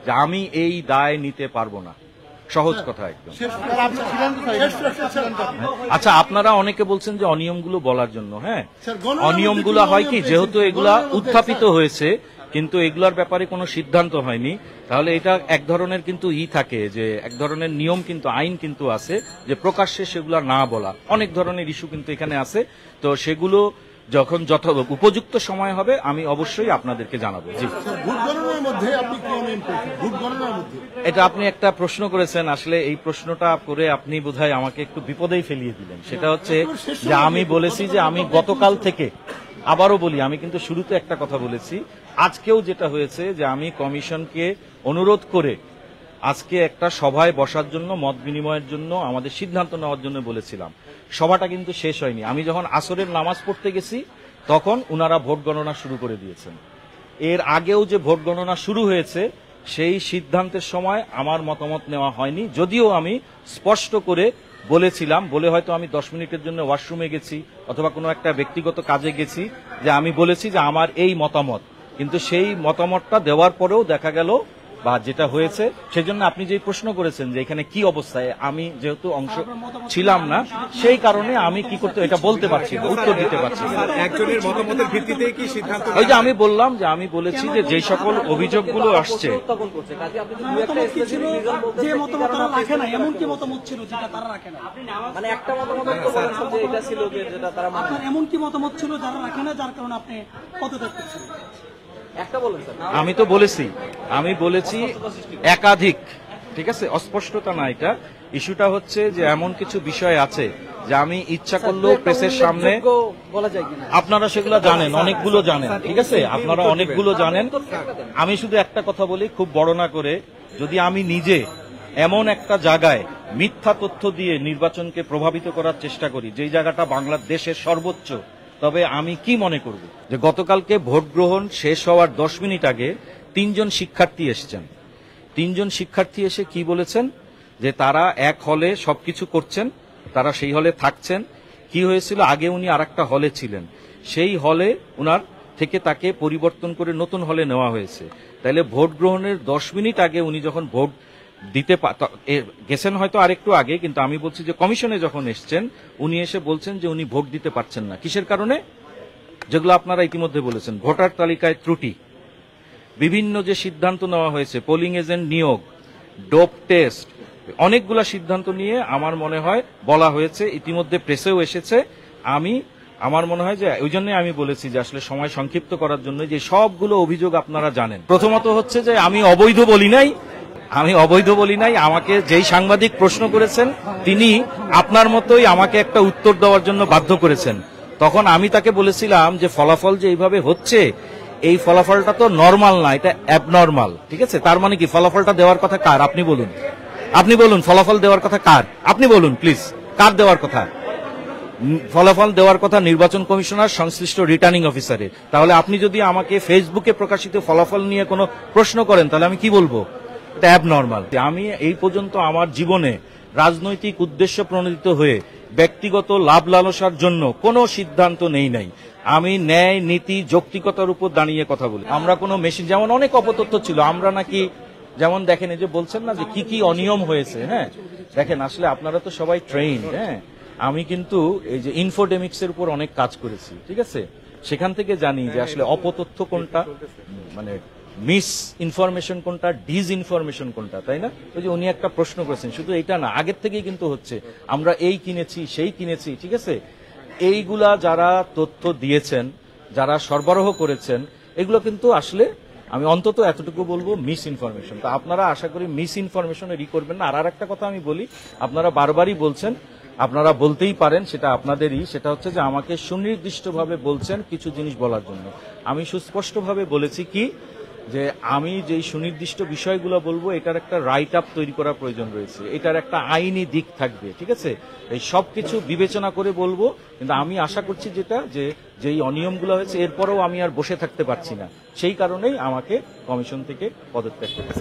যে আমি এই দায় নিতে পারবো না। সহজ কথা একদম। আচ্ছা, আপনারা অনেকে বলছেন যে অনিয়মগুলো বলার জন্য। হ্যাঁ, অনিয়মগুলো হয় কি, যেহেতু এগুলা উত্থাপিত হয়েছে কিন্তু এগুলার ব্যাপারে কোনো সিদ্ধান্ত হয়নি, তাহলে এটা এক ধরনের কিন্তু থাকে যে এক ধরনের নিয়ম কিন্তু আইন কিন্তু আছে যে প্রকাশ্যে সেগুলা না বলা। অনেক ধরনের ইস্যু কিন্তু এখানে আছে, তো সেগুলো যখন উপযুক্ত সময় হবে আমি অবশ্যই আপনাদেরকে জানাবো। জি, এটা আপনি একটা প্রশ্ন করেছেন, আসলে এই প্রশ্নটা করে আপনি বোধহয় আমাকে একটু বিপদেই ফেলিয়ে দিলেন। সেটা হচ্ছে যে আমি বলেছি যে আমি গতকাল থেকে, আবারও বলি, আমি কিন্তু শুরুতে একটা কথা বলেছি, আজকেও যেটা হয়েছে যে আমি কমিশনকে অনুরোধ করে আজকে একটা সভায় বসার জন্য, মত বিনিময়ের জন্য, আমাদের সিদ্ধান্ত নেওয়ার জন্য বলেছিলাম। সভাটা কিন্তু শেষ হয়নি। আমি যখন আসরের নামাজ পড়তে গেছি তখন উনারা ভোট গণনা শুরু করে দিয়েছেন। এর আগেও যে ভোট গণনা শুরু হয়েছে সেই সিদ্ধান্তের সময় আমার মতামত নেওয়া হয়নি, যদিও আমি স্পষ্ট করে বলেছিলাম, বলে হয়তো আমি 10 মিনিটের জন্য ওয়াশরুমে গেছি অথবা কোনো একটা ব্যক্তিগত কাজে গেছি, যে আমি বলেছি যে আমার এই মতামত, কিন্তু সেই মতামতটা দেওয়ার পরেও দেখা গেল বা যেটা হয়েছে, সেজন্য আপনি যে প্রশ্ন করেছেন যে এখানে কি অবস্থায়, আমি যেহেতু অংশ ছিলাম না সেই কারণে আমি কি করতে এটা বলতে পারছি না, উত্তর দিতে পারছি না। একজনের মতামতের ভিত্তিতে কি সিদ্ধান্ত? ওই যে আমি বললাম যে আমি বলেছি যে যে সকল অভিযোগগুলো আসছে, যে মতামত তারা রাখে না, এমন কি মতামত ছিল যেটা তারা রাখে না? মানে একটা মতামত বলেছেন যে এটা ছিল যেটা তারা মানে, আপনার এমন কি মতামত ছিল যারা রাখে না, যার কারণে আপনি পদত্যাগ করছেন? একটা বলেন স্যার। আমি তো বলেছি, আমি বলেছি একাধিক, ঠিক আছে, অস্পষ্টতা না। এটা ইস্যুটা হচ্ছে যে এমন কিছু বিষয় আছে যে আমি ইচ্ছা করলেও প্রেসের সামনে, বলা যায় কিনা আপনারা সেগুলো জানেন, অনেকগুলো জানেন, ঠিক আছে, আপনারা অনেকগুলো জানেন। আমি শুধু একটা কথা বলি, খুব বড় না করে, যদি আমি নিজে এমন একটা জায়গায় মিথ্যা তথ্য দিয়ে নির্বাচনকে প্রভাবিত করার চেষ্টা করি, যেই জায়গাটা বাংলাদেশের সর্বোচ্চ, তবে আমি কি মনে করব যে গতকালকে ভোট গ্রহণ শেষ হওয়ার 10 মিনিট আগে 3 জন শিক্ষার্থী এসেছেন। 3 জন শিক্ষার্থী এসে কি বলেছেন যে তারা এক হলে সবকিছু করছেন, তারা সেই হলে থাকছেন। কি হয়েছিল, আগে উনি আরেকটা হলে ছিলেন, সেই হলে উনার থেকে তাকে পরিবর্তন করে নতুন হলে নেওয়া হয়েছে। তাইলে ভোট গ্রহণের 10 মিনিট আগে উনি যখন ভোট দিতে গেছেন, হয়তো আরেকটু আগে, কিন্তু আমি বলছি যে কমিশনে যখন এসছেন উনি এসে বলছেন যে উনি ভোট দিতে পারছেন না। কিসের কারণে? যেগুলো আপনারা ইতিমধ্যে বলেছেন, ভোটার তালিকায় ত্রুটি, বিভিন্ন যে সিদ্ধান্ত নেওয়া হয়েছে, পোলিং এজেন্ট নিয়োগ, ডোপ টেস্ট, অনেকগুলা সিদ্ধান্ত নিয়ে আমার মনে হয় বলা হয়েছে, ইতিমধ্যে প্রেসেও এসেছে। আমার মনে হয় যে ওই জন্য আমি বলেছি যে আসলে সময় সংক্ষিপ্ত করার জন্য, যে সবগুলো অভিযোগ আপনারা জানেন। প্রথমত হচ্ছে যে আমি অবৈধ বলি নাই, আমাকে যেই সাংবাদিক প্রশ্ন করেছেন তিনি আপনার মতোই আমাকে একটা উত্তর দেওয়ার জন্য বাধ্য করেছেন। তখন আমি তাকে বলেছিলাম যে ফলাফল যে এইভাবে হচ্ছে, এই ফলাফলটা তো নরমাল না, এটা অ্যাবনর্মাল, ঠিক আছে। তার মানে কি, ফলাফলটা দেওয়ার কথা কার? আপনি বলুন ফলাফল দেওয়ার কথা কার? আপনি বলুন প্লিজ, কার দেওয়ার কথা? ফলাফল দেওয়ার কথা নির্বাচন কমিশনার, সংশ্লিষ্ট রিটার্নিং অফিসারের। তাহলে আপনি যদি আমাকে ফেসবুকে প্রকাশিত ফলাফল নিয়ে কোনো প্রশ্ন করেন তাহলে আমি কি বলবো? এটা অ্যাবনর্মাল। আমি এই পর্যন্ত আমার জীবনে রাজনৈতিক উদ্দেশ্য প্রণোদিত হয়ে ব্যক্তিগত লাভ লালসার জন্য কোনো সিদ্ধান্ত নেই নাই। আমি ন্যায়, নীতি, যৌক্তিকতার উপর দাঁড়িয়ে কথা বলি। আমরা কোনো মেশিন, যেমন অনেক অপতথ্য ছিল, আমরা নাকি, যেমন দেখেন এই যে বলছেন না যে কি কি অনিয়ম হয়েছে, হ্যাঁ দেখেন, আসলে আপনারা তো সবাই ট্রেইনড, হ্যাঁ, আমি কিন্তু এই যে ইনফোডেমিক্স এর উপর অনেক কাজ করেছি, ঠিক আছে, সেখান থেকে জানি যে আসলে অপতথ্য কোনটা, মানে মিস ইনফরমেশন কোনটা, ডিস ইনফরমেশন কোনটা, তাই না? ওই যে উনি একটা প্রশ্ন করেছেন, শুধু এটা না, আগের থেকেই কিন্তু হচ্ছে, আমরা এই কিনেছি সেই কিনেছি, ঠিক আছে। এইগুলা যারা তথ্য দিয়েছেন, যারা সরবরাহ করেছেন, এগুলো কিন্তু আসলে আমি অন্তত এতটুকু বলবো মিস ইনফরমেশন। তো আপনারা আশা করি মিস ইনফরমেশনে করবেন না। আর একটা কথা আমি বলি, আপনারা বারবারই বলছেন, আপনারা বলতেই পারেন, সেটা আপনাদেরই, সেটা হচ্ছে যে আমাকে সুনির্দিষ্টভাবে বলছেন কিছু জিনিস বলার জন্য। আমি সুস্পষ্টভাবে বলেছি কি, যে আমি যেই সুনির্দিষ্ট বিষয়গুলো বলবো এটার একটা রাইট আপ তৈরি করার প্রয়োজন রয়েছে, এটার একটা আইনি দিক থাকবে, ঠিক আছে। এই সবকিছু বিবেচনা করে বলবো, কিন্তু আমি আশা করছি যেটা, যে যেই অনিয়মগুলো হয়েছে এরপরেও আমি আর বসে থাকতে পারছি না, সেই কারণেই আমাকে কমিশন থেকে পদত্যাগ করতে